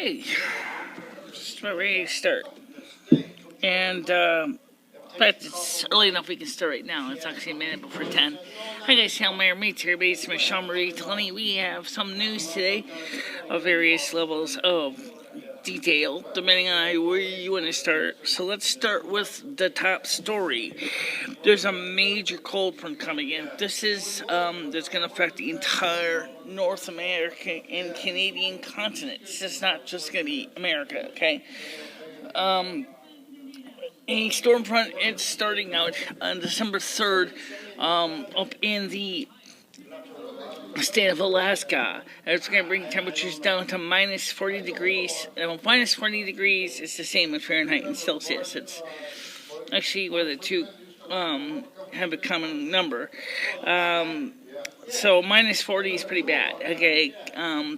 Okay, just about ready to start. And, but it's early enough we can start right now. It's actually a minute before 10. Hi guys, Hail Mary meets everybody. It's Michele Marie Dalene. We have some news today of various levels of detail, depending on where you want to start. So let's start with the top story. There's a major cold front coming in. This is that's going to affect the entire North American and Canadian continent. This is not just going to be America, okay? A storm front is starting out on December 3rd up in the state of Alaska. It's going to bring temperatures down to minus 40 degrees. Minus 40 degrees is the same in Fahrenheit and Celsius. It's actually where the two have a common number. So minus 40 is pretty bad. Okay,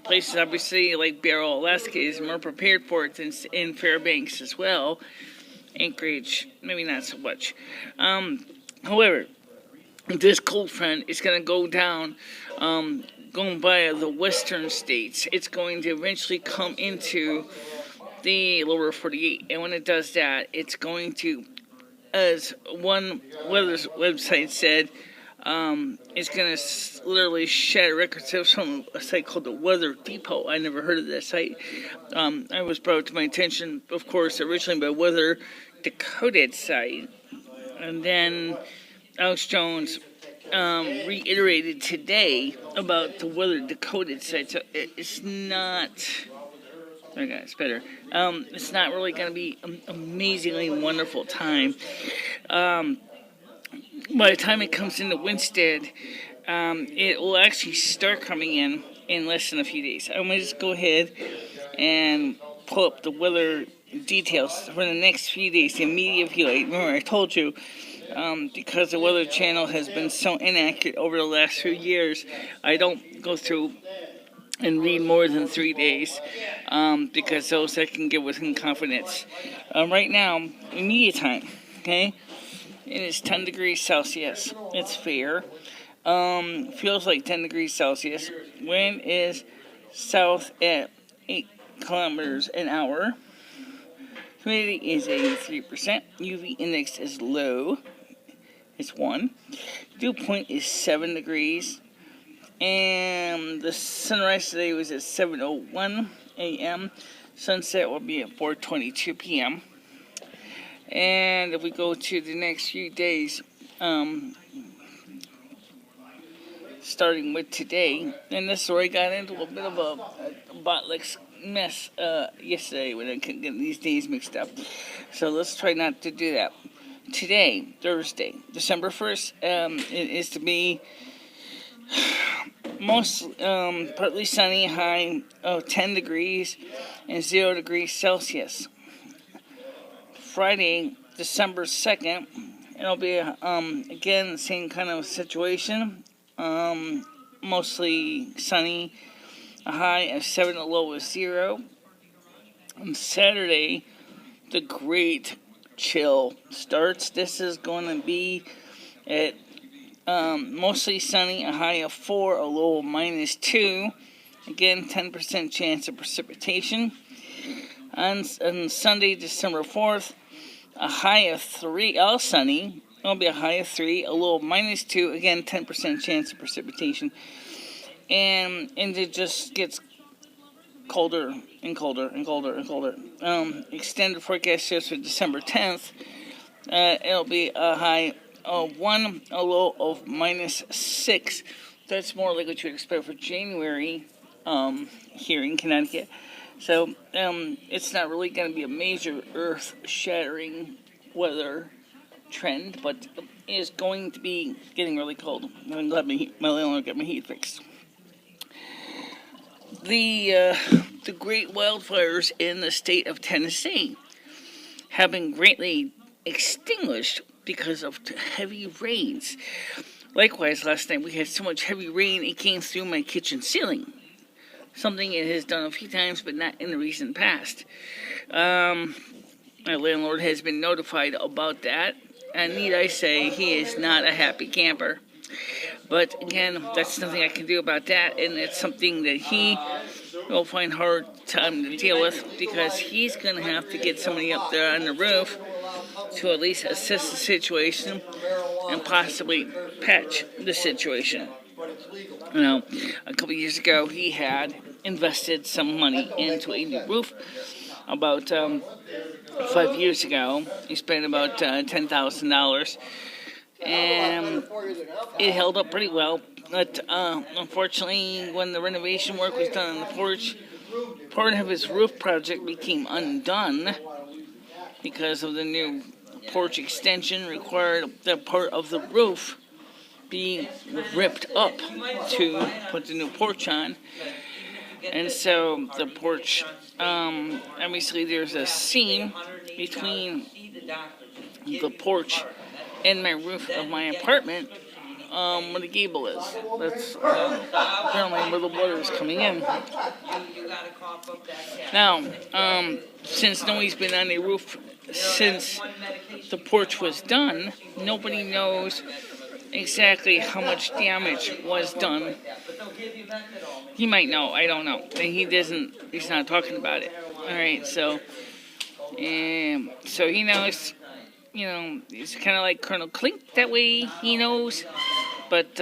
places obviously like Barrow, Alaska is more prepared for it than in Fairbanks as well. Anchorage, maybe not so much. However, this cold front is going to go down, going by the western states. It's going to eventually come into the lower 48. And when it does that, it's going to, as one weather's website said, it's going to literally shatter records. There's from a site called the Weather Depot. I never heard of that site. I was brought to my attention, of course, originally by Weather Decoded site. And then Alex Jones reiterated today about the Weather Decoded site. So it's not... Okay, it's better. It's not really going to be an amazingly wonderful time. By the time it comes into Winsted, it will actually start coming in less than a few days. I'm going to just go ahead and pull up the weather details for the next few days, the immediate view. Remember, I told you, because the Weather Channel has been so inaccurate over the last few years, I don't go through and read more than 3 days, because those I can get within confidence. Right now, immediate time, okay? It is 10 degrees Celsius. It's fair. Feels like 10 degrees Celsius. Wind is south at 8 kilometers an hour. Humidity is 83%. UV index is low. It's 1. Dew point is 7 degrees. And the sunrise today was at 7:01 a.m. Sunset will be at 4:22 p.m. And if we go to the next few days, starting with today, and this story got into a bit of a bottleneck mess yesterday when I couldn't get these days mixed up. So let's try not to do that. Today, Thursday, December 1st, it is to be partly sunny, high of 10 degrees and 0 degrees Celsius. Friday, December 2nd, it'll be, again, the same kind of situation. Mostly sunny, a high of 7, a low of 0. On Saturday, the great chill starts. This is going to be at mostly sunny, a high of 4, a low of minus 2. Again, 10% chance of precipitation. On Sunday, December 4th, a high of 3, all sunny. It'll be a high of 3, a low of minus 2. Again, 10% chance of precipitation. And it just gets colder and colder and colder and colder. Extended forecast shows for December 10th. It'll be a high of 1, a low of minus 6. That's more like what you would expect for January here in Connecticut. So it's not really going to be a major earth-shattering weather trend, but it is going to be getting really cold. I'm glad my landlord got my heat fixed. The great wildfires in the state of Tennessee have been greatly extinguished because of heavy rains. Likewise, last night we had so much heavy rain it came through my kitchen ceiling. Something it has done a few times, but not in the recent past. My landlord has been notified about that, and need I say, he is not a happy camper. But again, that's nothing I can do about that, and it's something that he will find hard time to deal with, because he's going to have to get somebody up there on the roof to at least assess the situation and possibly patch the situation. You know, a couple years ago, he had invested some money into a new roof. About 5 years ago, he spent about $10,000, and it held up pretty well. But unfortunately, when the renovation work was done on the porch, part of his roof project became undone because of the new porch extension required that part of the roof be ripped up to put the new porch on. And so the porch, obviously there's a seam between the porch and my roof of my apartment, where the gable is. That's apparently where the water is coming in. Now, since nobody's been on a roof since the porch was done, nobody knows exactly how much damage was done. He might know, I don't know. He's not talking about it. Alright, so he knows, it's kind of like Colonel Klink that way, he knows. But,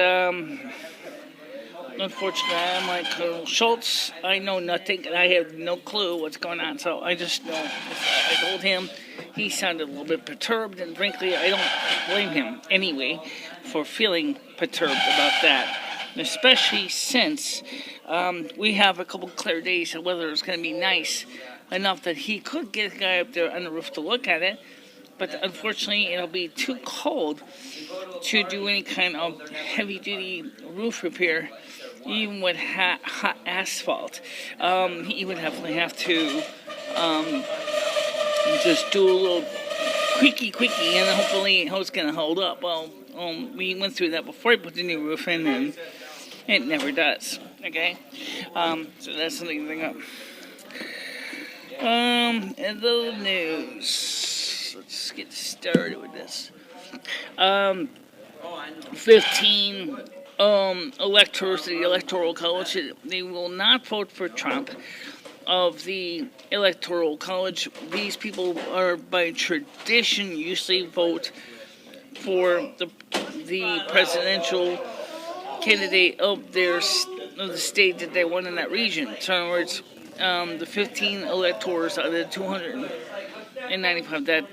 unfortunately, I'm like Colonel Schultz. I know nothing, and I have no clue what's going on. So I just know. I told him he sounded a little bit perturbed, and frankly, I don't blame him anyway for feeling perturbed about that. Especially since we have a couple clear days of weather is going to be nice enough that he could get a guy up there on the roof to look at it. But unfortunately, it'll be too cold to do any kind of heavy-duty roof repair, even with hot asphalt. He would definitely have to just do a little quickie, and hopefully it's going to hold up. Well, we went through that before I put the new roof in, and it never does. Okay? So that's something to bring up. And the news. Let's get started with this. 15 electors of the Electoral College, they will not vote for Trump. Of the Electoral College, these people are by tradition usually vote for the presidential candidate of the state that they won in that region. So in other words, the 15 electors out of the 295 that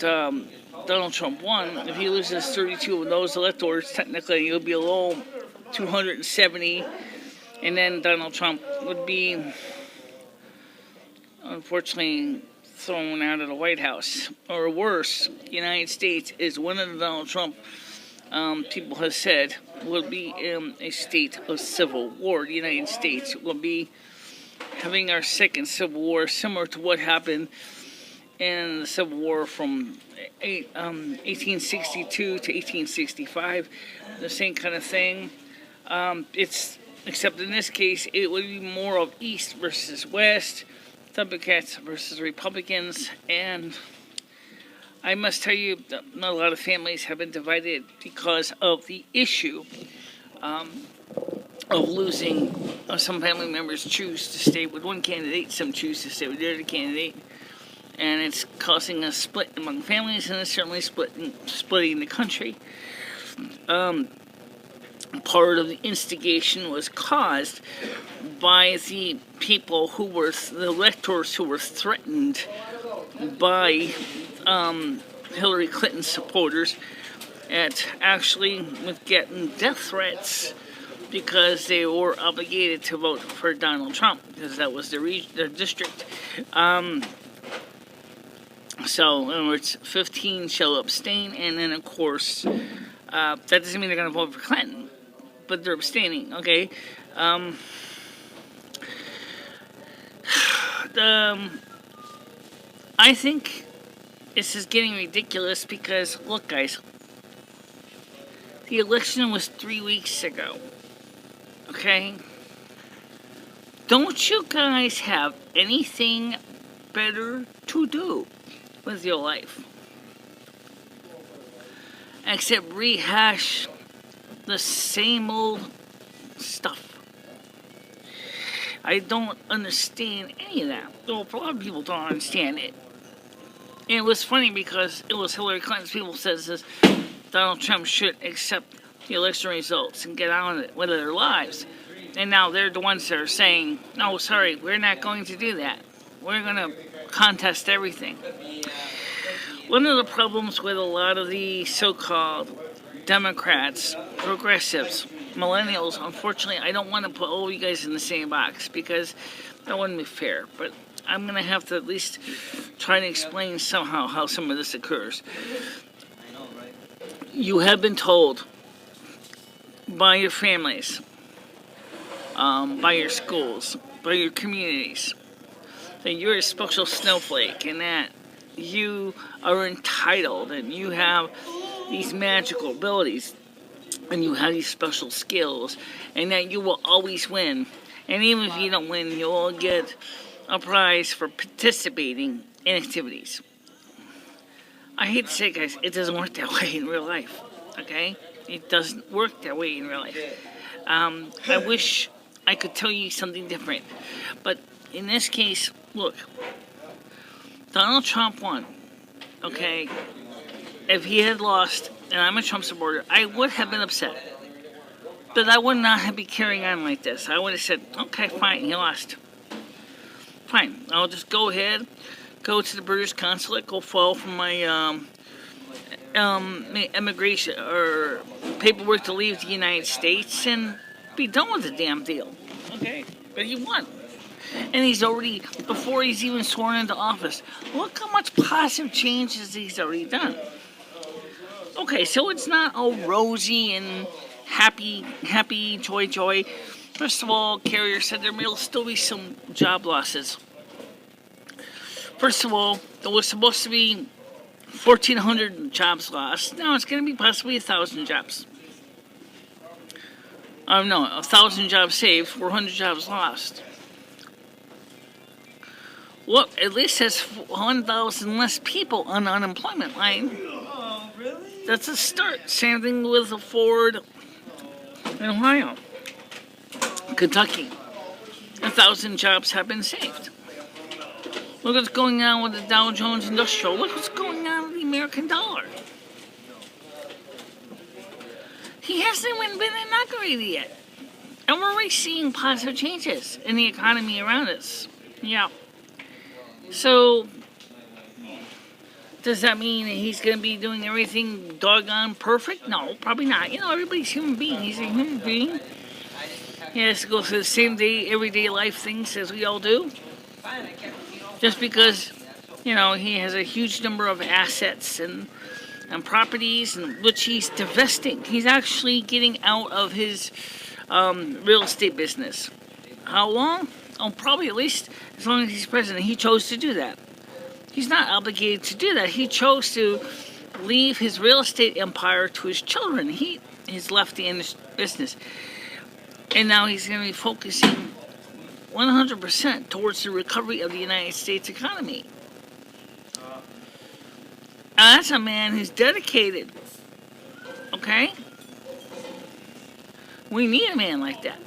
Donald Trump won, if he loses 32 of those electors, technically it would be a low 270, and then Donald Trump would be, unfortunately, thrown out of the White House. Or worse, the United States is one of the Donald Trump people have said will be in a state of civil war. The United States will be having our second civil war, similar to what happened in the Civil War from 1862 to 1865, the same kind of thing. Except in this case, it would be more of East versus West, Democrats versus Republicans, and I must tell you that a lot of families have been divided because of the issue of losing. Some family members choose to stay with one candidate, some choose to stay with the other candidate. And it's causing a split among families, and it's certainly splitting the country. Part of the instigation was caused by the people the electors who were threatened by Hillary Clinton supporters with getting death threats because they were obligated to vote for Donald Trump because that was their district. So, in other words, 15 shall abstain, and then, of course, that doesn't mean they're going to vote for Clinton, but they're abstaining, okay? I think this is getting ridiculous because, look, guys, the election was 3 weeks ago, okay? Don't you guys have anything better to do with your life except rehash the same old stuff? I don't understand any of that. Well, a lot of people don't understand it. And it was funny because it was Hillary Clinton's people says this, Donald Trump should accept the election results and get on with their lives. And now they're the ones that are saying, no, sorry, we're not going to do that. We're going to contest everything. One of the problems with a lot of the so-called Democrats, progressives, millennials, unfortunately, I don't want to put all you guys in the same box because that wouldn't be fair. But I'm going to have to at least try to explain somehow how some of this occurs. You have been told by your families, by your schools, by your communities, that you're a special snowflake and that you are entitled and you have these magical abilities and you have these special skills and that you will always win. And even if you don't win, you will get a prize for participating in activities. I hate to say it, guys, it doesn't work that way in real life, okay? It doesn't work that way in real life. I wish I could tell you something different. But in this case, look, Donald Trump won, okay? If he had lost, and I'm a Trump supporter, I would have been upset. But I would not have been carrying on like this. I would have said, okay, fine, he lost. Fine, I'll just go ahead, go to the British consulate, go file for my immigration or paperwork to leave the United States and be done with the damn deal. Okay? But he won. And he's already, before he's even sworn into office, look how much positive changes he's already done. Okay, so it's not all rosy and happy, joy. First of all, Carrier said there will still be some job losses. First of all, there was supposed to be 1,400 jobs lost. Now it's going to be possibly 1,000 jobs. 1,000 jobs saved, 400 jobs lost. Look, at least that's 1,000 less people on the unemployment line. Oh, really? That's a start. Same thing with Ford in Ohio. Kentucky. 1,000 jobs have been saved. Look what's going on with the Dow Jones Industrial. Look what's going on with the American dollar. He hasn't even been inaugurated yet. And we're already seeing positive changes in the economy around us. Yeah. So, does that mean that he's going to be doing everything doggone perfect? No, probably not. You know, everybody's a human being. He's a human being. He has to go through the same everyday life things as we all do. Just because, you know, he has a huge number of assets and properties in which he's divesting. He's actually getting out of his real estate business. How long? Oh, probably at least as long as he's president. He chose to do that. He's not obligated to do that. He chose to leave his real estate empire to his children. He has left the business. And now he's going to be focusing 100% towards the recovery of the United States economy. That's a man who's dedicated. Okay? We need a man like that.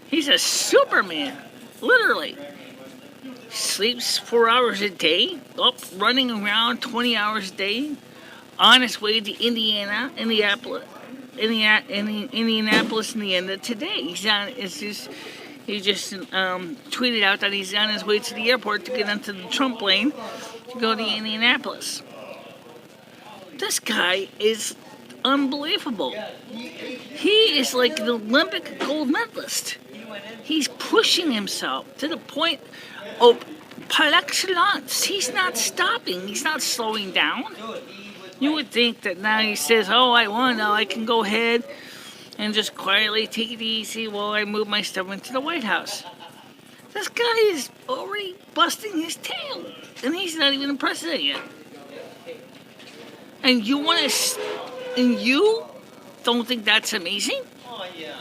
He's a Superman, literally. Sleeps 4 hours a day, up running around 20 hours a day, on his way to Indianapolis in the end of today. He just tweeted out that he's on his way to the airport to get onto the Trump plane to go to Indianapolis. This guy is unbelievable. He is like the Olympic gold medalist. He's pushing himself to the point of par excellence. He's not stopping. He's not slowing down. You would think that now he says, oh, I won. Now I can go ahead and just quietly take it easy while I move my stuff into the White House. This guy is already busting his tail, and he's not even the president yet. And you don't think that's amazing? Oh, yeah.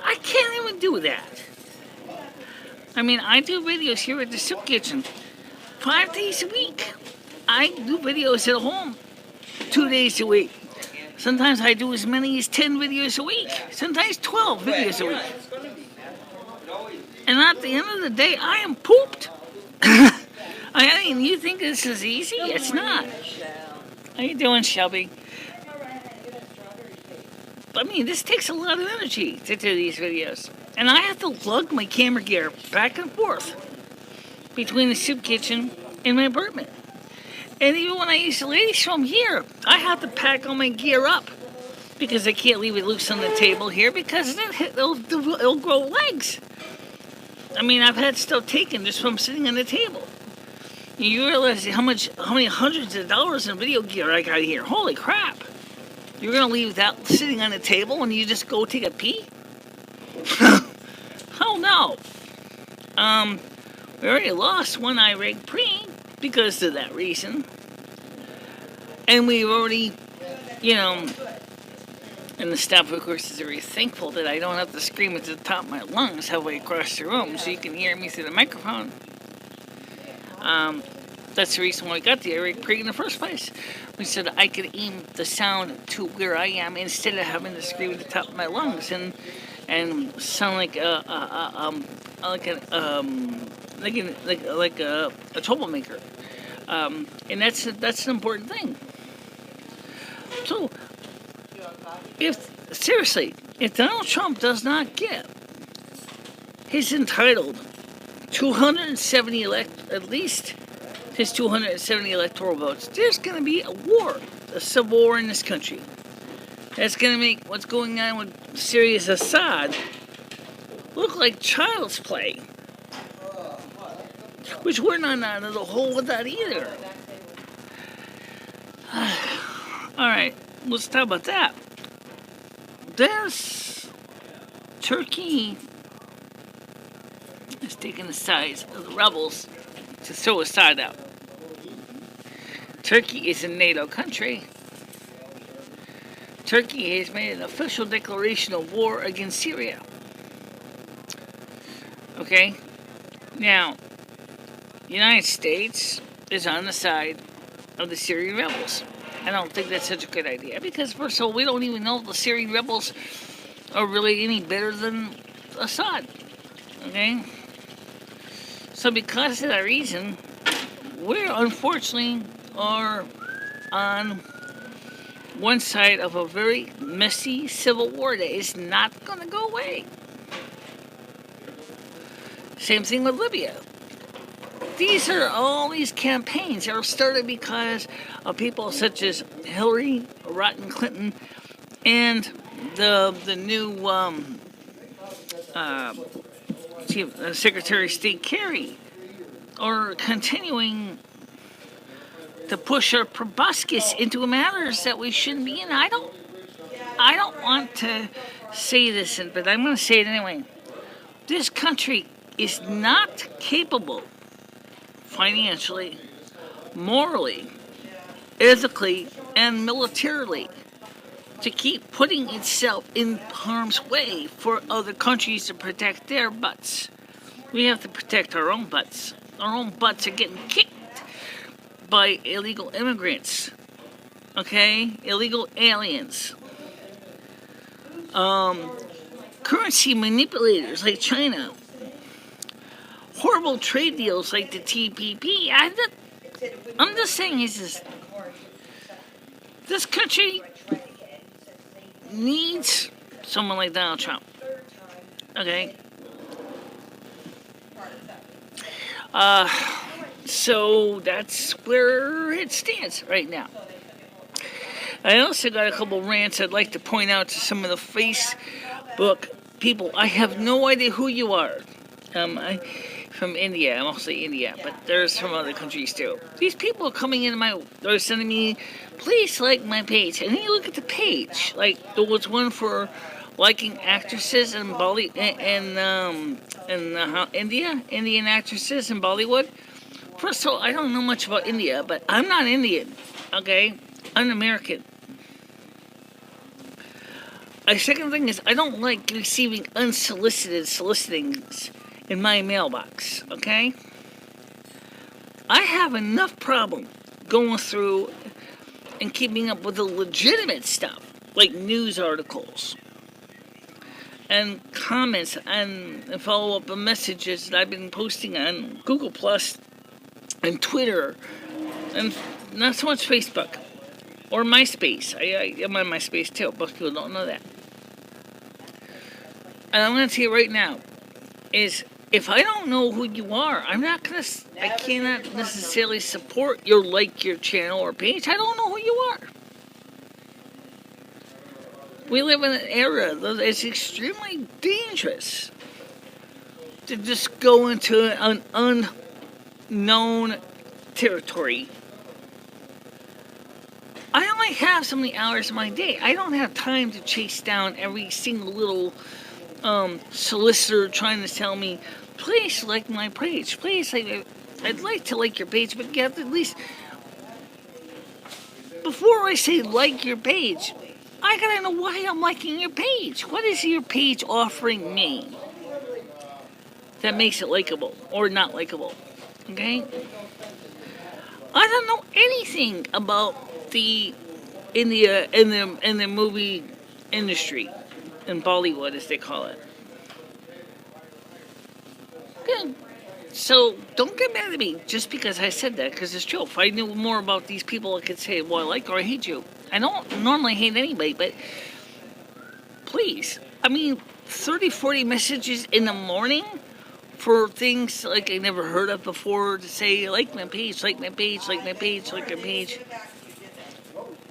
I can't even do that. I mean, I do videos here at the Soup Kitchen 5 days a week. I do videos at home 2 days a week. Sometimes I do as many as 10 videos a week. Sometimes 12 videos a week. And at the end of the day, I am pooped. I mean, you think this is easy? It's not. How you doing, Shelby? I mean, this takes a lot of energy to do these videos. And I have to lug my camera gear back and forth between the soup kitchen and my apartment. And even when I use the ladies' room here, I have to pack all my gear up because I can't leave it loose on the table here because it'll grow legs. I mean, I've had stuff taken just from sitting on the table. You realize how many hundreds of dollars in video gear I got here. Holy crap. You're going to leave that sitting on the table and you just go take a pee? Hell no. We already lost one irate pre because of that reason. And we've already, and the staff, of course, is very thankful that I don't have to scream at the top of my lungs halfway across the room so you can hear me through the microphone. That's the reason why I got the irate pre in the first place. We said I could aim the sound to where I am instead of having to scream at the top of my lungs and sound like a troublemaker. And that's an important thing. So, if Donald Trump does not get his entitled 270 at least his 270 electoral votes, there's going to be a war, a civil war in this country. That's going to make what's going on with Syria's Assad look like child's play. Which we're not out of the hole with that either. Alright, let's talk about that. Turkey is taking the sides of the rebels to throw Assad out. Turkey is a NATO country. Turkey has made an official declaration of war against Syria. Okay? Now, the United States is on the side of the Syrian rebels. I don't think that's such a good idea because, first of all, we don't even know if the Syrian rebels are really any better than Assad. Okay? So because of that reason, we unfortunately are on one side of a very messy civil war that is not going to go away. Same thing with Libya. All these campaigns are started because of people such as Hillary Rotten Clinton and the new Secretary of State Kerry are continuing to push our proboscis into matters that we shouldn't be in. I don't want to say this, but I'm going to say it anyway. This country is not capable financially, morally, ethically, and militarily to keep putting itself in harm's way for other countries to protect their butts. We have to protect our own butts. Our own butts are getting kicked by illegal immigrants. Okay? Illegal aliens. Currency manipulators like China. Horrible trade deals like the TPP. I'm just saying this country needs someone like Donald Trump. Okay? So that's where it stands right now. I also got a couple rants I'd like to point out to some of the Facebook people. I have no idea who you are. From India, mostly India, but there's from other countries too. These people are coming into they're sending me, please like my page. And then you look at the page, like there was one for liking actresses in Indian actresses in Bollywood. First of all, I don't know much about India, but I'm not Indian, okay? I'm American. The second thing is, I don't like receiving unsolicited solicitings in my mailbox, okay? I have enough problem going through and keeping up with the legitimate stuff, like news articles and comments and follow-up messages that I've been posting on Google Plus and Twitter, and not so much Facebook or MySpace. I'm on MySpace too. Most people don't know that. And I'm going to tell you right now, is if I don't know who you are, I cannot necessarily support your channel or page. I don't know who you are. We live in an era that is extremely dangerous to just go into an unknown territory. I only have so many hours in my day. I don't have time to chase down every single little solicitor trying to tell me, please like my page. Please, I'd like to like your page, but you have to at least, before I say like your page, I gotta know why I'm liking your page. What is your page offering me that makes it likable or not likable? Okay? I don't know anything about in the movie industry, in Bollywood as they call it. Good. So don't get mad at me just because I said that, because it's true. If I knew more about these people, I could say, well, I like or I hate you. I don't normally hate anybody, but please. 30, 40 messages in the morning for things like I never heard of before, to say, like my page, like my page, like my page, like my page.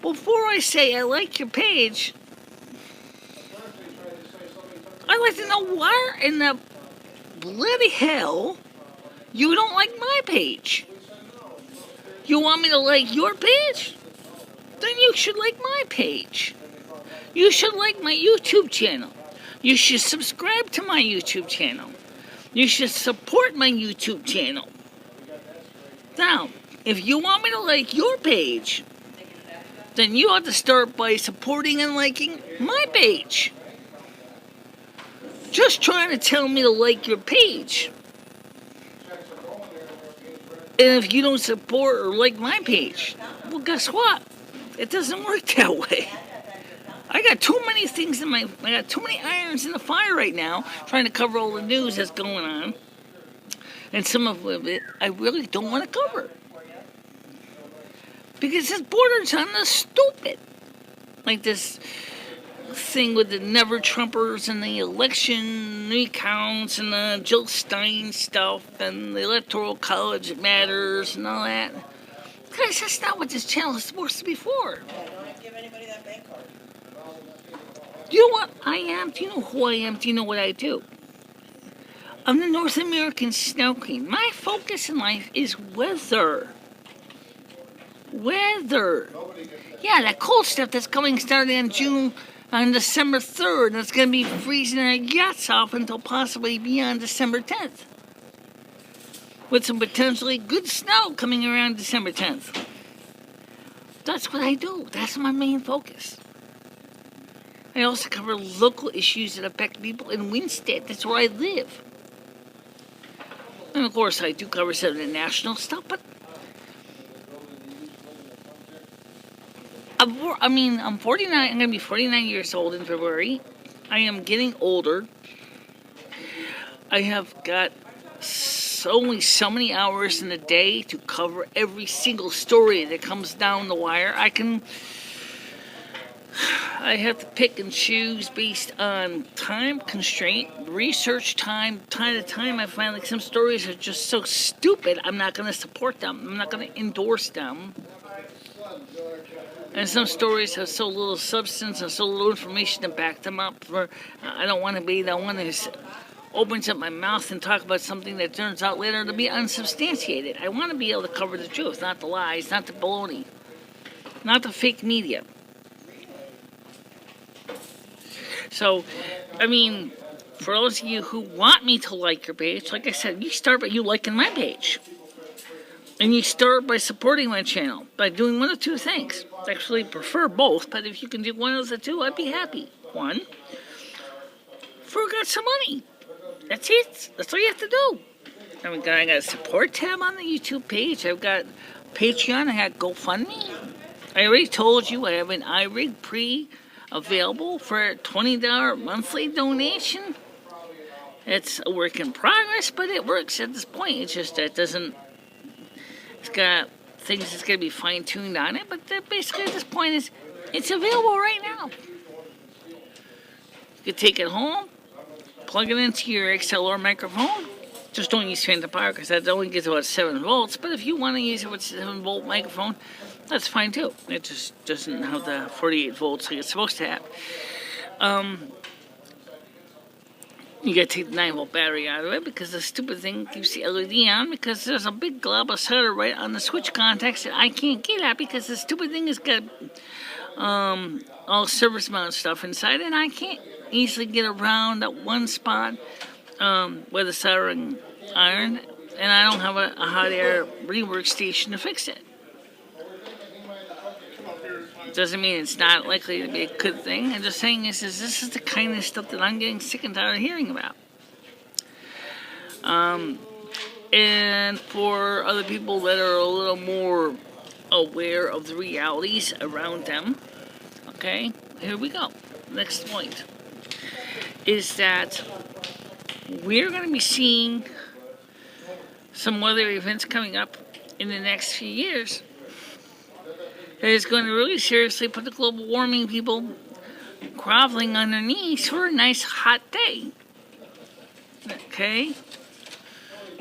Before I say I like your page, I'd like to know why in the bloody hell you don't like my page. You want me to like your page? Then you should like my page. You should like my YouTube channel. You should subscribe to my YouTube channel. You should support my YouTube channel. Now, if you want me to like your page, then you have to start by supporting and liking my page. Just trying to tell me to like your page. And if you don't support or like my page, well, guess what? It doesn't work that way. I got too many things I got too many irons in the fire right now, trying to cover all the news that's going on. And some of it I really don't want to cover. Because it borders on the stupid. Like this thing with the never Trumpers and the election recounts and the Jill Stein stuff and the Electoral College matters and all that. Guys, that's not what this channel is supposed to be for. Yeah, don't give anybody that bank card. Do you know what I am? Do you know who I am? Do you know what I do? I'm the North American Snow Queen. My focus in life is weather. Weather. Yeah, that cold stuff that's coming starting on December 3rd, and it's going to be freezing our yachts off until possibly beyond December 10th. With some potentially good snow coming around December 10th. That's what I do. That's my main focus. I also cover local issues that affect people in Winsted. That's where I live. And of course, I do cover some of the national stuff, but I'm 49. I'm going to be 49 years old in February. I am getting older. I have got only so many hours in a day to cover every single story that comes down the wire. I have to pick and choose based on time constraint, research time to time. I find like some stories are just so stupid, I'm not going to support them. I'm not going to endorse them. And some stories have so little substance and so little information to back them up. I don't want to opens up my mouth and talk about something that turns out later to be unsubstantiated. I want to be able to cover the truth, not the lies, not the baloney, not the fake media. So, for those of you who want me to like your page, like I said, you start by you liking my page. And you start by supporting my channel, by doing one of two things. I actually prefer both, but if you can do one of the two, I'd be happy. One, forgot some money. That's it. That's all you have to do. I got a support tab on the YouTube page. I've got Patreon. I got GoFundMe. I already told you I have an iRig available for a $20 monthly donation. It's a work in progress, but it works at this point. It's just that it doesn't. It's got things that's going to be fine-tuned on it, but basically at this point it's available right now. You can take it home, plug it into your XLR microphone. Just don't use phantom power because that only gets about 7 volts. But if you want to use it with 7-volt microphone, that's fine too. It just doesn't have the 48 volts like it's supposed to have. You gotta take the 9-volt battery out of it because the stupid thing keeps the LED on because there's a big glob of solder right on the switch contacts that I can't get at because the stupid thing has got all service mount stuff inside and I can't easily get around that one spot with the soldering iron, and I don't have a hot air rework station to fix it. Doesn't mean it's not likely to be a good thing. I'm just saying this is the kind of stuff that I'm getting sick and tired of hearing about. And for other people that are a little more aware of the realities around them, okay, here we go. Next point is that we're going to be seeing some weather events coming up in the next few years that is going to really seriously put the global warming people groveling on their knees for a nice hot day. Okay?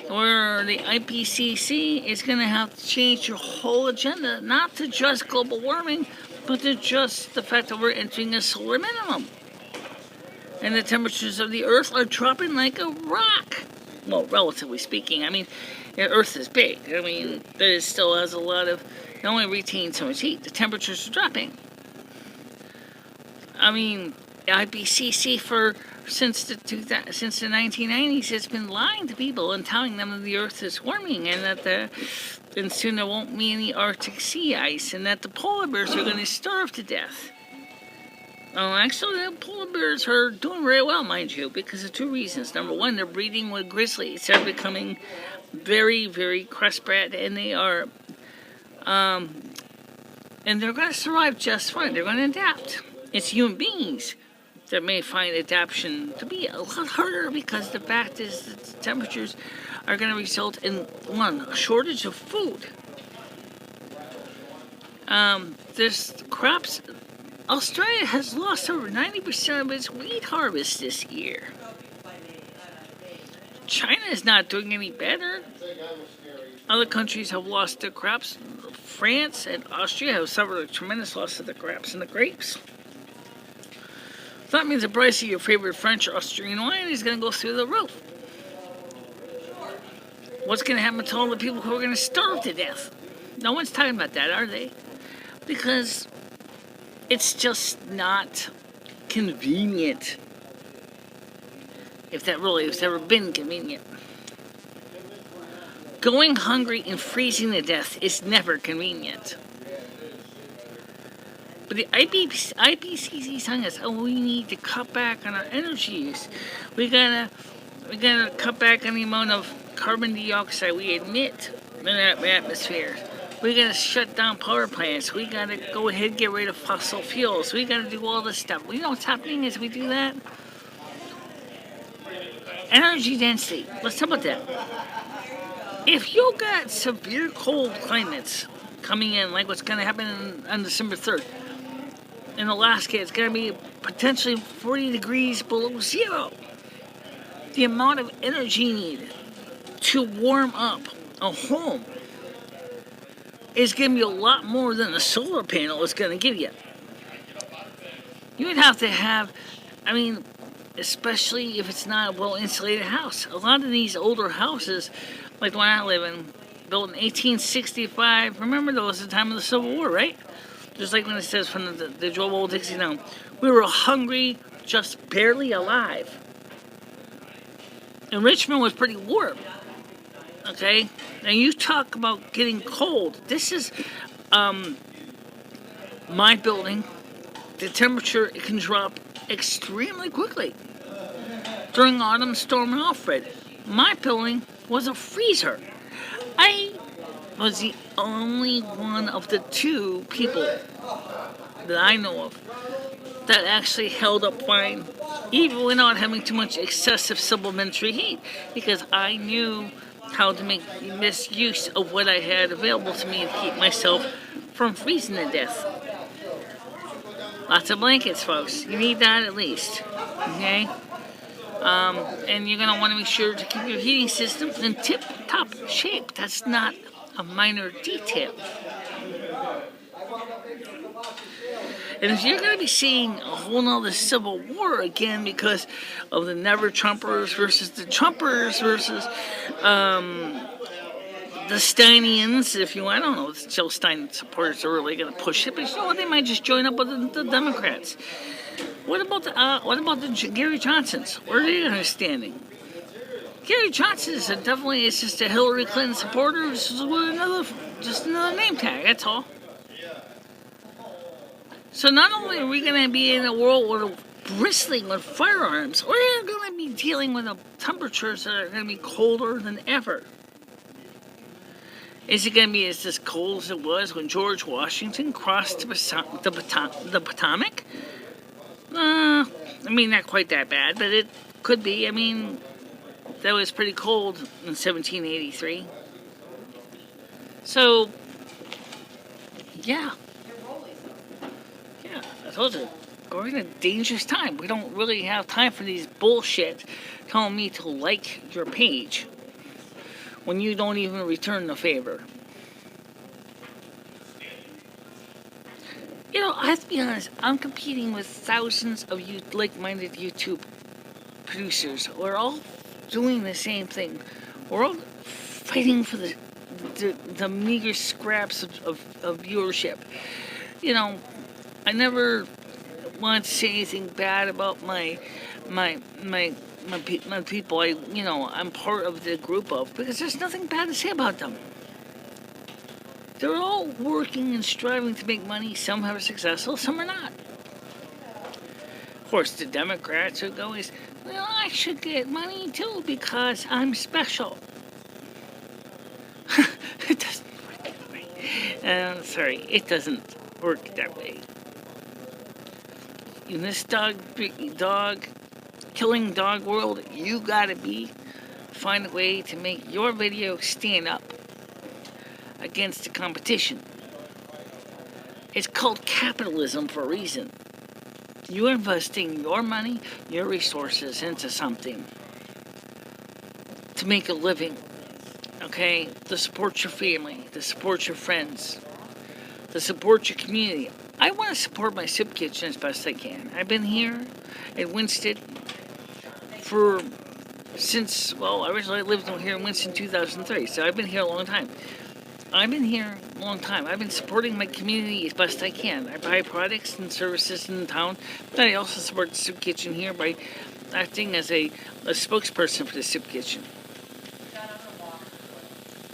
Where the IPCC is going to have to change your whole agenda, not to just global warming, but to just the fact that we're entering a solar minimum. And the temperatures of the Earth are dropping like a rock. Well, relatively speaking. I mean, the Earth is big. I mean, it still has a lot of... It only retains so much heat. The temperatures are dropping. I mean, IPCC since the 1990s has been lying to people and telling them that the Earth is warming and that and soon there won't be any Arctic sea ice and that the polar bears are going to starve to death. Oh, actually, the polar bears are doing very well, mind you, because of 2 reasons. Number 1, they're breeding with grizzlies. They're becoming very, very crossbred, and they are, and they're going to survive just fine. They're going to adapt. It's human beings that may find adaptation to be a lot harder because the fact is that the temperatures are going to result in, 1, a shortage of food. There's crops. Australia has lost over 90% of its wheat harvest this year. China is not doing any better. Other countries have lost their crops. France and Austria have suffered a tremendous loss of the crops and the grapes. So that means the price of your favorite French or Austrian wine is going to go through the roof. What's going to happen to all the people who are going to starve to death? No one's talking about that, are they? Because it's just not convenient. If that really has ever been convenient. Going hungry and freezing to death is never convenient. But the IPCC is telling us, we need to cut back on our energy use. We gotta cut back on the amount of carbon dioxide we emit in our atmosphere. We gotta shut down power plants. We gotta go ahead and get rid of fossil fuels. We gotta do all this stuff. You know what's happening as we do that? Energy density. Let's talk about that. If you got severe cold climates coming in, like what's gonna happen on December 3rd, in Alaska, it's gonna be potentially 40 degrees below zero. The amount of energy needed to warm up a home is going to be a lot more than a solar panel is going to give you. You would have to have, I mean, especially if it's not a well-insulated house. A lot of these older houses, like the one I live in, built in 1865, remember that was the time of the Civil War, right? Just like when it says from the Joel Old Dixie down, we were hungry, just barely alive. And Richmond was pretty warm. Okay? Now you talk about getting cold. This is my building. The temperature can drop extremely quickly. During autumn storm Alfred, my building was a freezer. I was the only one of the 2 people that I know of that actually held up fine, even without having too much excessive supplementary heat, because I knew how to make misuse of what I had available to me to keep myself from freezing to death. Lots of blankets, folks. You need that at least. Okay? And you're going to want to make sure to keep your heating system in tip-top shape. That's not a minor detail. And if you're going to be seeing a whole nother civil war again because of the never-Trumpers versus the Trumpers versus the Steinians, if you, I don't know if Joe Stein supporters are really going to push it, but you know what, they might just join up with the Democrats. What about the Gary Johnsons? Where are they understanding? Gary Johnson is definitely just a Hillary Clinton supporter, just another name tag. That's all. So not only are we going to be in a world where we're bristling with firearms, we're going to be dealing with temperatures that are going to be colder than ever. Is it going to be as cold as it was when George Washington crossed the Potomac? I mean, not quite that bad, but it could be. I mean, that was pretty cold in 1783. So, yeah. Yeah, I told you, we're in a dangerous time. We don't really have time for these bullshit telling me to like your page when you don't even return the favor. You know, I have to be honest, I'm competing with thousands of like-minded YouTube producers. We're all doing the same thing. We're all fighting for the meager scraps of viewership. You know, I never want to say anything bad about my people I'm part of the group of, because there's nothing bad to say about them. They're all working and striving to make money. Some are successful, some are not. Of course, the Democrats are going, well, I should get money too because I'm special. It doesn't work that way. Sorry, it doesn't work that way. In this killing dog world, you gotta find a way to make your video stand up against the competition. It's called capitalism for a reason. You're investing your money, your resources into something to make a living, okay? To support your family, to support your friends, to support your community. I want to support my soup kitchen as best I can. I've been here at Winsted originally I lived here in Winston 2003, so I've been here a long time. I've been supporting my community as best I can. I buy products and services in the town, but I also support the soup kitchen here by acting as a spokesperson for the soup kitchen.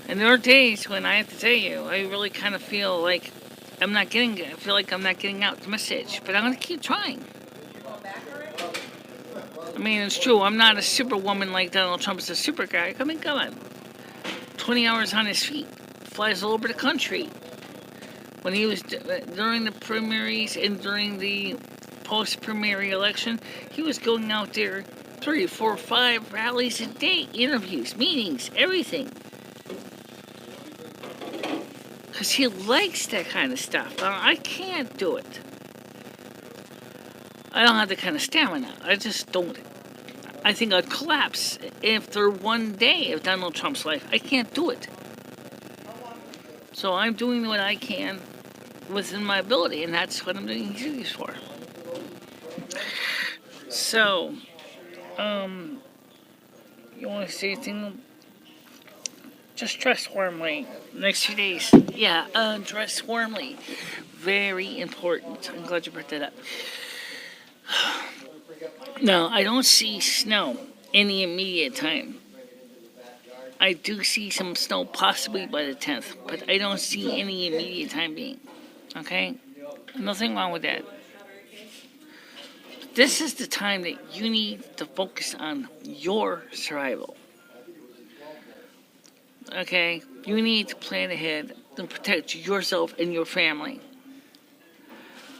And there are days when I have to tell you, I really kind of feel like I'm not getting out the message, but I'm going to keep trying. I mean, it's true, I'm not a superwoman like Donald Trump is a super guy. I mean, come on. 20 hours on his feet. Flies all over the country. When he was during the primaries and during the post-primary election, he was going out there 3, 4, 5 rallies a day, interviews, meetings, everything. Because he likes that kind of stuff. I can't do it. I don't have the kind of stamina. I just don't. I think I'd collapse after one day of Donald Trump's life. I can't do it. So I'm doing what I can within my ability, and that's what I'm doing these for. So, you want to say anything? Just dress warmly. Next few days. Yeah, dress warmly. Very important. I'm glad you brought that up. Now, I don't see snow in the immediate time. I do see some snow possibly by the 10th, but I don't see any immediate time being. Okay? Nothing wrong with that. This is the time that you need to focus on your survival. Okay? You need to plan ahead and protect yourself and your family.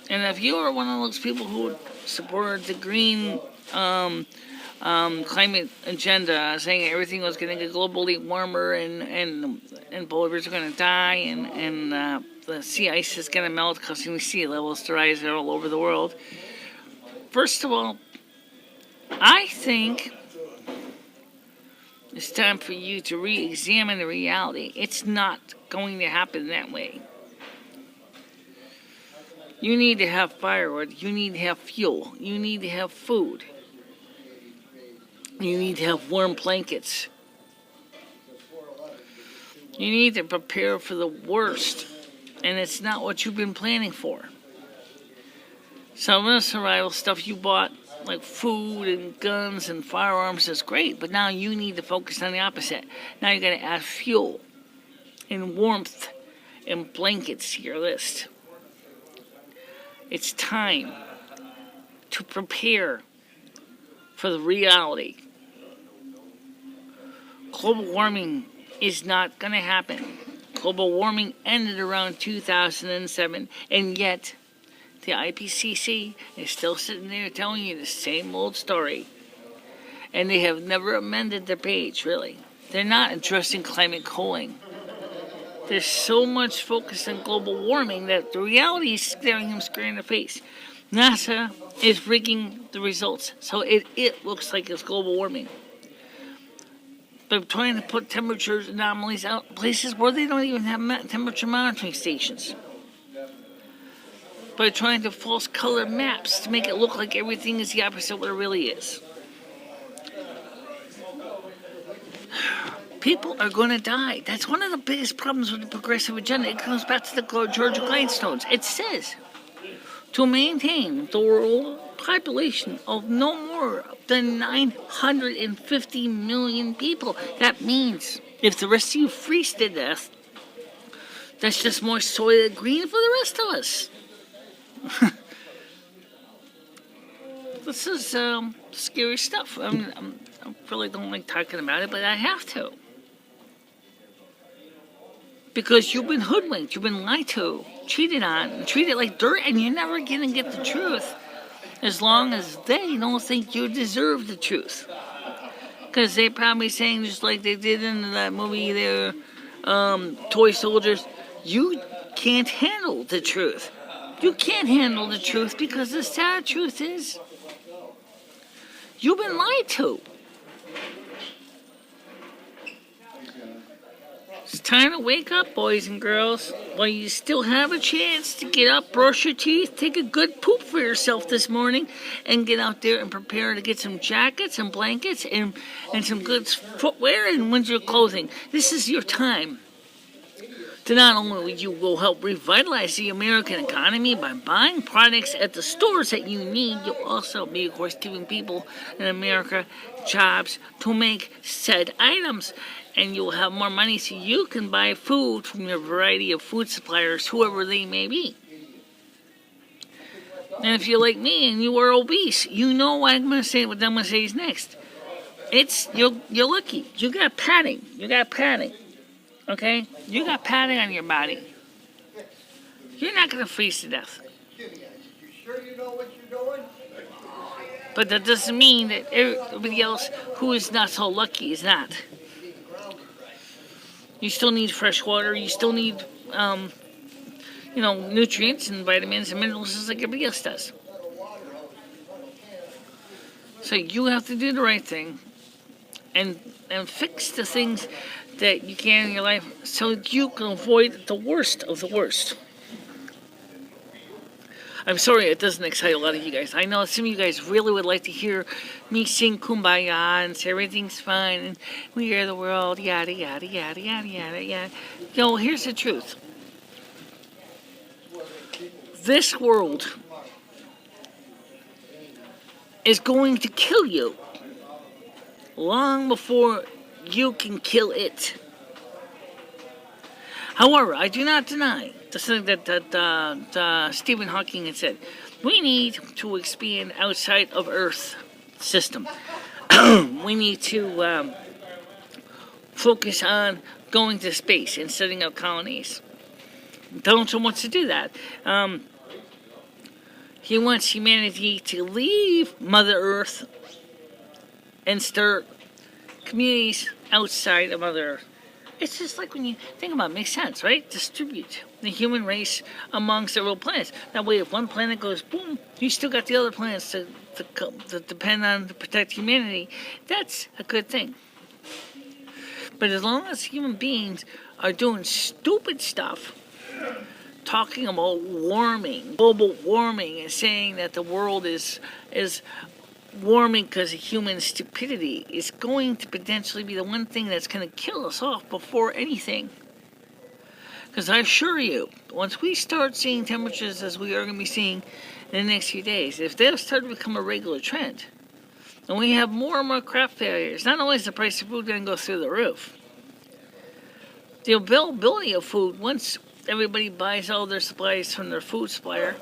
And if you are one of those people who support the green climate agenda, saying everything was going to get globally warmer and polar bears are going to die and the sea ice is going to melt, causing the sea levels to rise all over the world. First of all, I think it's time for you to re-examine the reality. It's not going to happen that way. You need to have firewood. You need to have fuel. You need to have food. You need to have warm blankets. You need to prepare for the worst. And it's not what you've been planning for. Some of the survival stuff you bought, like food and guns and firearms, is great. But now you need to focus on the opposite. Now you got to add fuel and warmth and blankets to your list. It's time to prepare for the reality. Global warming is not going to happen. Global warming ended around 2007, and yet the IPCC is still sitting there telling you the same old story. And they have never amended their page, really. They're not addressing climate cooling. There's so much focus on global warming that the reality is staring them square in the face. NASA is rigging the results, so it looks like it's global warming. They're trying to put temperature anomalies out places where they don't even have temperature monitoring stations. By trying to false color maps to make it look like everything is the opposite of what it really is. People are going to die. That's one of the biggest problems with the progressive agenda. It comes back to the Georgia Guidestones. It says to maintain the world population of no more than 950 million people. That means if the rest of you freeze to death, that's just more soy green for the rest of us. This is scary stuff. I really don't like talking about it, but I have to. Because you've been hoodwinked, you've been lied to, cheated on, treated like dirt, and you're never going to get the truth as long as they don't think you deserve the truth. Because they're probably saying, just like they did in that movie there, Toy Soldiers, you can't handle the truth. You can't handle the truth because the sad truth is you've been lied to. It's time to wake up, boys and girls. While you still have a chance to get up, brush your teeth, take a good poop for yourself this morning, and get out there and prepare to get some jackets and blankets and some good footwear and winter clothing. This is your time to not only you will help revitalize the American economy by buying products at the stores that you need, you'll also be, of course, giving people in America jobs to make said items. And you'll have more money so you can buy food from your variety of food suppliers, whoever they may be. And if you're like me and you are obese, you know what I'm going to say, what I'm going to say is next. You're lucky. You got padding. Okay? You got padding on your body. You're not going to freeze to death. You sure you know what you're doing? But that doesn't mean that everybody else who is not so lucky is not. You still need fresh water. You still need, nutrients and vitamins and minerals just like everybody else does. So you have to do the right thing and fix the things that you can in your life so you can avoid the worst of the worst. I'm sorry it doesn't excite a lot of you guys. I know some of you guys really would like to hear me sing Kumbaya and say everything's fine and we are the world, yada, yada, yada, yada, yada, yada. Here's the truth. This world is going to kill you long before you can kill it. However, I do not deny the thing that Stephen Hawking had said. We need to expand outside of Earth system. We need to focus on going to space and setting up colonies. Donald Trump wants to do that. He wants humanity to leave Mother Earth and start communities outside of Mother Earth. It's just like when you think about it, it makes sense, right? Distribute the human race among several planets. That way, if one planet goes boom, you still got the other planets to depend on to protect humanity. That's a good thing. But as long as human beings are doing stupid stuff, talking about warming, global warming, and saying that the world is warming because of human stupidity, is going to potentially be the one thing that's going to kill us off before anything. Because I assure you, once we start seeing temperatures as we are going to be seeing in the next few days, if they start to become a regular trend, and we have more and more crop failures, not only is the price of food going to go through the roof, the availability of food, once everybody buys all their supplies from their food supplier,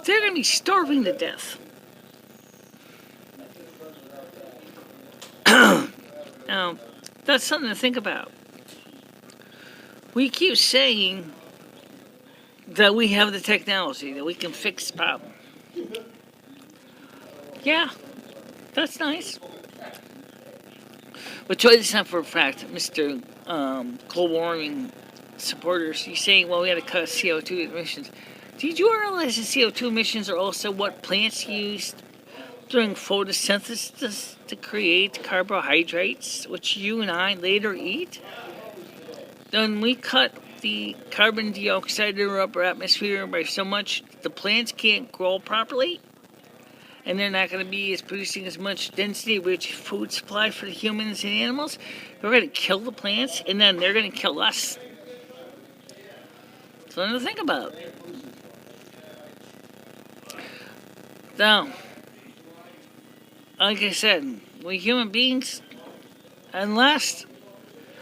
they're going to be starving to death. Now, that's something to think about. We keep saying that we have the technology, that we can fix the problem. Yeah, that's nice. But try this out for a fact, Mr. Global warming supporters. You're saying, well, we got to cut CO2 emissions. Did you realize that CO2 emissions are also what plants use during photosynthesis to create carbohydrates, which you and I later eat? Then we cut the carbon dioxide in our upper atmosphere by so much the plants can't grow properly, and they're not going to be producing as much density-rich food supply for the humans and animals. We're going to kill the plants, and then they're going to kill us. Something to think about. Now, like I said, we human beings, in the last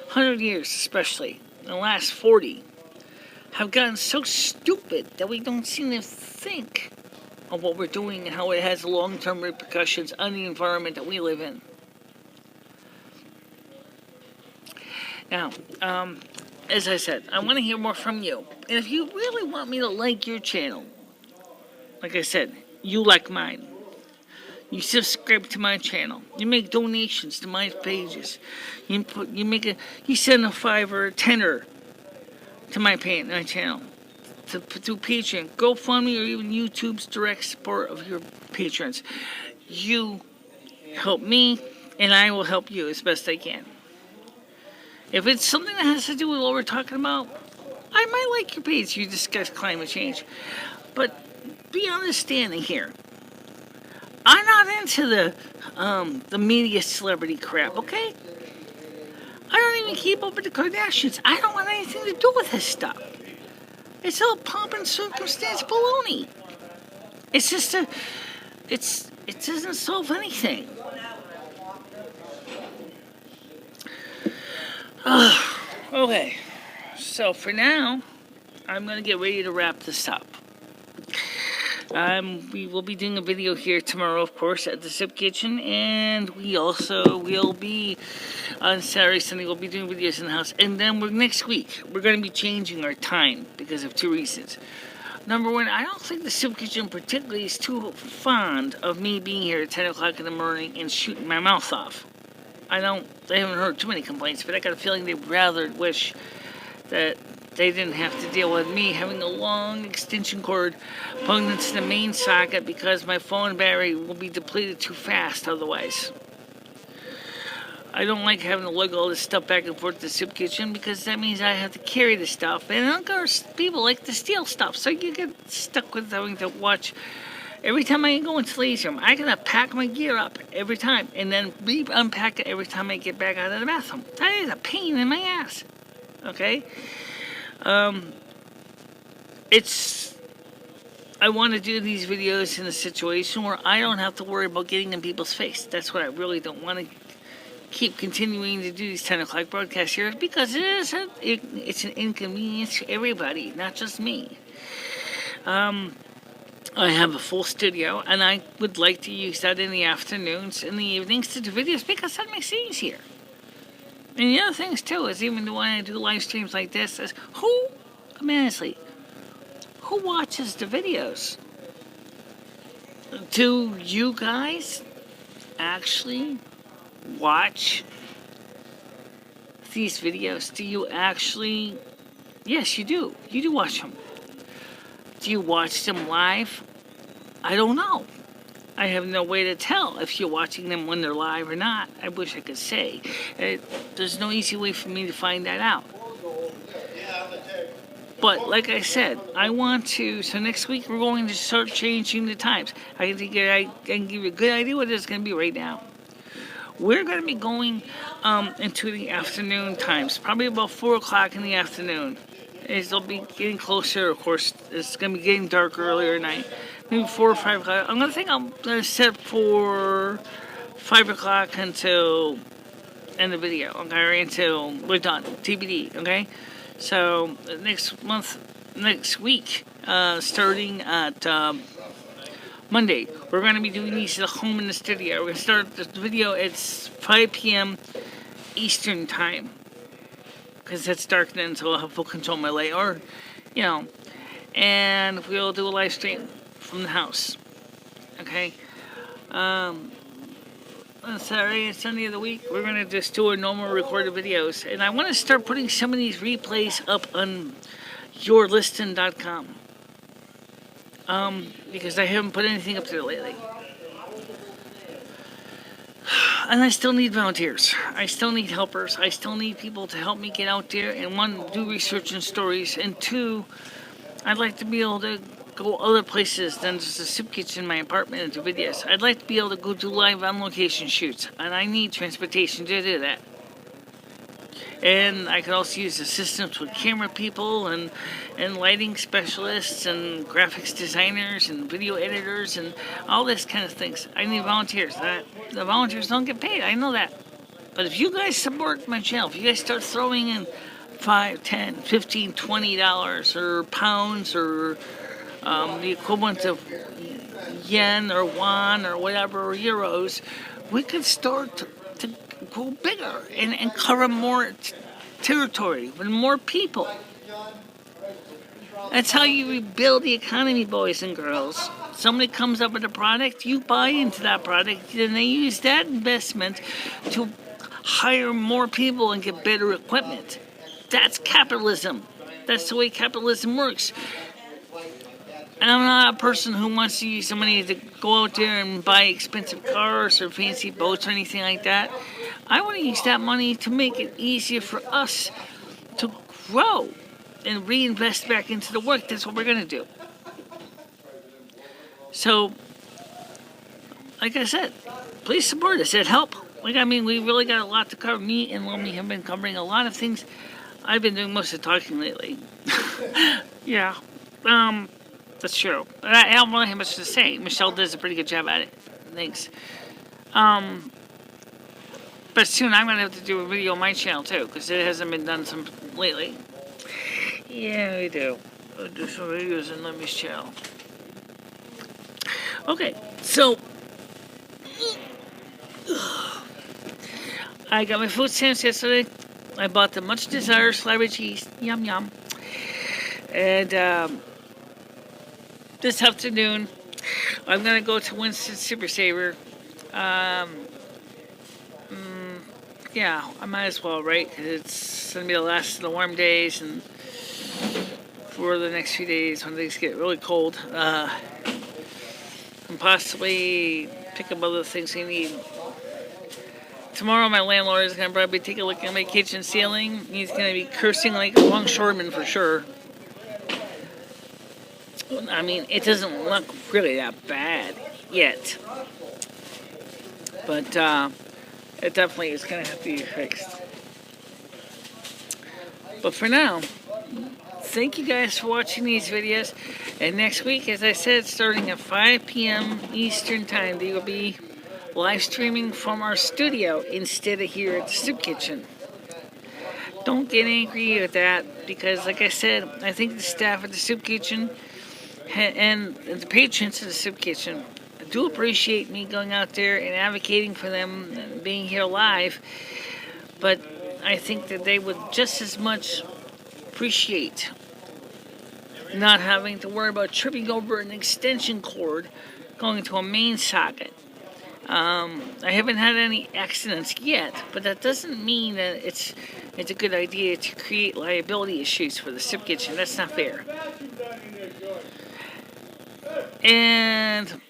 100 years especially, in the last 40, have gotten so stupid that we don't seem to think of what we're doing and how it has long-term repercussions on the environment that we live in. Now, as I said, I want to hear more from you. And if you really want me to like your channel, like I said, you like mine. You subscribe to my channel. You make donations to my pages. You send a $5 or a $10 to my channel through Patreon, GoFundMe, or even YouTube's direct support of your patrons. You help me, and I will help you as best I can. If it's something that has to do with what we're talking about, I might like your page if you discuss climate change. But be understanding here. I'm not into the media celebrity crap, okay? I don't even keep up with the Kardashians. I don't want anything to do with this stuff. It's all pomp and circumstance baloney. It's just it doesn't solve anything. Okay, so for now, I'm going to get ready to wrap this up. We will be doing a video here tomorrow, of course, at the Soup Kitchen, and we also will be, on Saturday, Sunday, we'll be doing videos in the house, and then next week, we're going to be changing our time because of two reasons. Number one, I don't think the Soup Kitchen particularly is too fond of me being here at 10 o'clock in the morning and shooting my mouth off. I haven't heard too many complaints, but I got a feeling they'd rather wish that they didn't have to deal with me having a long extension cord plugged into the main socket because my phone battery will be depleted too fast otherwise. I don't like having to lug all this stuff back and forth to the Soup Kitchen because that means I have to carry the stuff, and of course people like to steal stuff, so you get stuck with having to watch. Every time I go into the ladies' room, I gotta pack my gear up every time and then unpack it every time I get back out of the bathroom. That is a pain in my ass. Okay? I want to do these videos in a situation where I don't have to worry about getting in people's face. That's what I really don't want to keep continuing to do these 10 o'clock broadcasts here because it's an inconvenience for everybody, not just me. I have a full studio, and I would like to use that in the afternoons and the evenings to do videos because that makes it easier. And the other things, too, is even when I do live streams like this, is honestly, who watches the videos? Do you guys actually watch these videos? Do you actually? Yes, you do. You do watch them. Do you watch them live? I don't know. I have no way to tell if you're watching them when they're live or not. I wish I could say. There's no easy way for me to find that out. But like I said, I want to. So next week we're going to start changing the times. I can give you a good idea what it's going to be right now. We're going to be going into the afternoon times, probably about 4 o'clock in the afternoon. It'll be getting closer, of course. It's going to be getting dark earlier at night. Maybe 4 or 5 o'clock. I'm going to set for 5 o'clock until end the video, okay? Or until we're done. TBD, okay? So next week, starting at Monday, we're going to be doing these at home in the studio. We're going to start the video at 5 p.m. Eastern time, because it's dark then, so I'll have full control of my light, or, and we'll do a live stream from the house, okay? On Saturday and Sunday of the week, we're going to just do our normal recorded videos, and I want to start putting some of these replays up on yourlisting.com, because I haven't put anything up there lately. And I still need volunteers. I still need helpers. I still need people to help me get out there and, one, do research and stories, and two, I'd like to be able to go other places than just a soup kitchen in my apartment and do videos. I'd like to be able to go do live on location shoots, and I need transportation to do that. And I could also use assistants with camera people and lighting specialists and graphics designers and video editors and all this kind of things. I need volunteers. The volunteers don't get paid. I know that. But if you guys support my channel, if you guys start throwing in $5, $10, $15, $20 or pounds or the equivalent of yen or won or whatever, or euros, we could start to go bigger and cover more territory with more people. That's how you rebuild the economy, boys and girls. Somebody comes up with a product, you buy into that product, and they use that investment to hire more people and get better equipment. That's capitalism. That's the way capitalism works. And I'm not a person who wants to use the money to go out there and buy expensive cars or fancy boats or anything like that. I want to use that money to make it easier for us to grow and reinvest back into the work. That's what we're going to do. So, like I said, please support us. It'd help. We really got a lot to cover. Me and Lumi have been covering a lot of things. I've been doing most of the talking lately. Yeah. That's true. I don't really have much to say. Michelle does a pretty good job at it. Thanks. But soon I'm going to have to do a video on my channel too, because it hasn't been done some lately. Yeah, we do. I'll do some videos on Lumi's channel. Okay, so I got my food stamps yesterday. I bought the much desired slider cheese. Yum yum. And this afternoon, I'm going to go to Winsted Super Saver. Yeah, I might as well, right? Because it's going to be the last of the warm days, and for the next few days when things get really cold, and possibly pick up other things we need. Tomorrow, my landlord is going to probably take a look at my kitchen ceiling. He's going to be cursing like a longshoreman for sure. I mean, it doesn't look really that bad yet. But it definitely is going to have to be fixed. But for now, thank you guys for watching these videos. And next week, as I said, starting at 5 p.m. Eastern Time, they will be live streaming from our studio instead of here at the soup kitchen. Don't get angry at that, because like I said, I think the staff at the soup kitchen and the patrons of the soup kitchen do appreciate me going out there and advocating for them and being here live, but I think that they would just as much appreciate not having to worry about tripping over an extension cord going to a main socket. I haven't had any accidents yet, but that doesn't mean that it's a good idea to create liability issues for the soup kitchen. That's not fair. And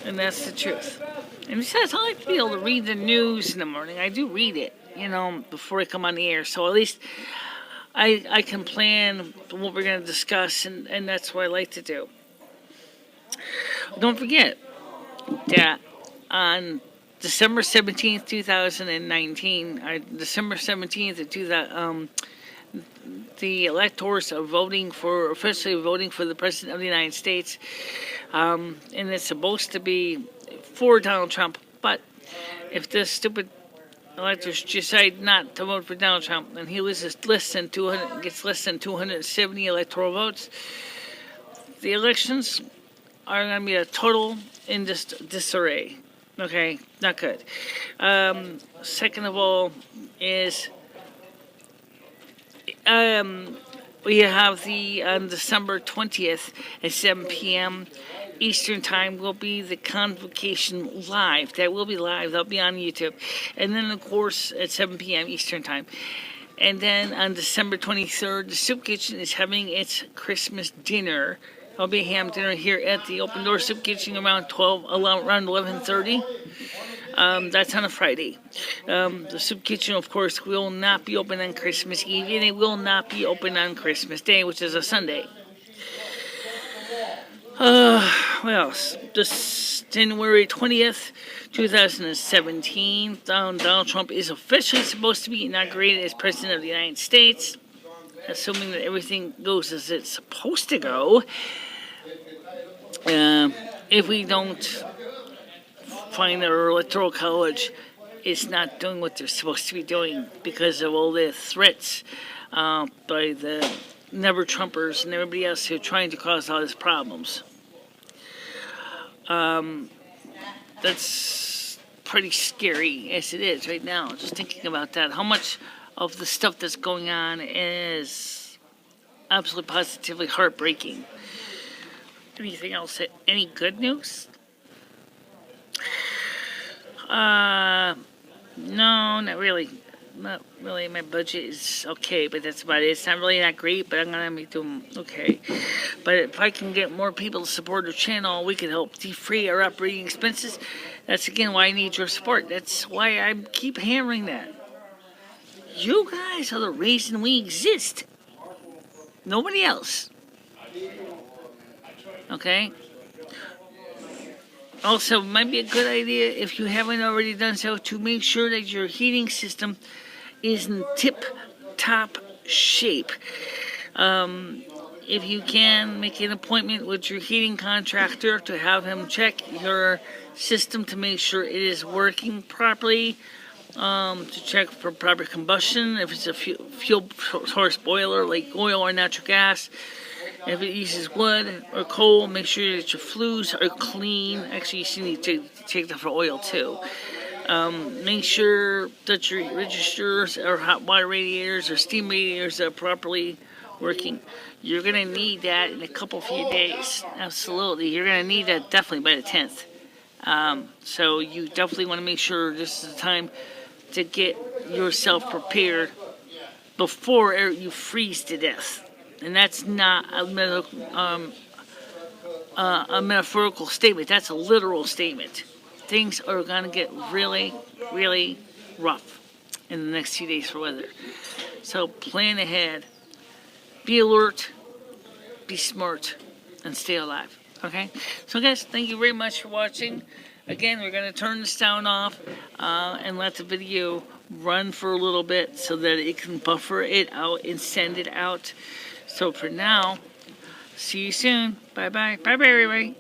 that's the truth. And besides, I like to be able to read the news in the morning. I do read it, before I come on the air. So at least I can plan what we're going to discuss, and that's what I like to do. Don't forget that on December 17th, 2019, December 17th of 2000, the electors are officially voting for the President of the United States, and it's supposed to be for Donald Trump, but if the stupid electors decide not to vote for Donald Trump, and he gets less than 270 electoral votes, the elections are going to be a total in disarray. Okay, not good. Second of all is we have on December 20th at 7 p.m. Eastern Time will be the convocation live. That will be live. That'll be on YouTube. And then, of course, at 7 p.m. Eastern Time. And then on December 23rd, the Soup Kitchen is having its Christmas dinner. There'll be a ham dinner here at the Open Door Soup Kitchen around 11:30. That's on a Friday. The Soup Kitchen, of course, will not be open on Christmas Eve, and it will not be open on Christmas Day, which is a Sunday. What else? This January 20th, 2017, Donald Trump is officially supposed to be inaugurated as President of the United States, assuming that everything goes as it's supposed to go. If we don't find that our Electoral College is not doing what they're supposed to be doing because of all the threats by the never-Trumpers and everybody else who are trying to cause all these problems. That's pretty scary as it is right now. Just thinking about that. How much of the stuff that's going on is absolutely positively heartbreaking. Anything else? Any good news? No, not really. Not really. My budget is okay, but that's about it. It's not really that great, but I'm going to be doing okay. But if I can get more people to support our channel, we can help defray our operating expenses. That's, again, why I need your support. That's why I keep hammering that. You guys are the reason we exist. Nobody else. Okay? Also, it might be a good idea, if you haven't already done so, to make sure that your heating system is in tip-top shape. If you can, make an appointment with your heating contractor to have him check your system to make sure it is working properly, to check for proper combustion, if it's a fuel source boiler like oil or natural gas. If it uses wood or coal, make sure that your flues are clean. Actually, you need to check that for oil too. Make sure that your registers or hot water radiators or steam radiators are properly working. You're going to need that in a few days. Absolutely. You're going to need that definitely by the 10th. So you definitely want to make sure this is the time to get yourself prepared before you freeze to death. And that's not a metaphorical statement. That's a literal statement. Things are going to get really, really rough in the next few days for weather. So plan ahead. Be alert. Be smart. And stay alive. Okay? So guys, thank you very much for watching. Again, we're going to turn the sound off and let the video run for a little bit so that it can buffer it out and send it out. So for now, see you soon. Bye-bye. Bye-bye, everybody.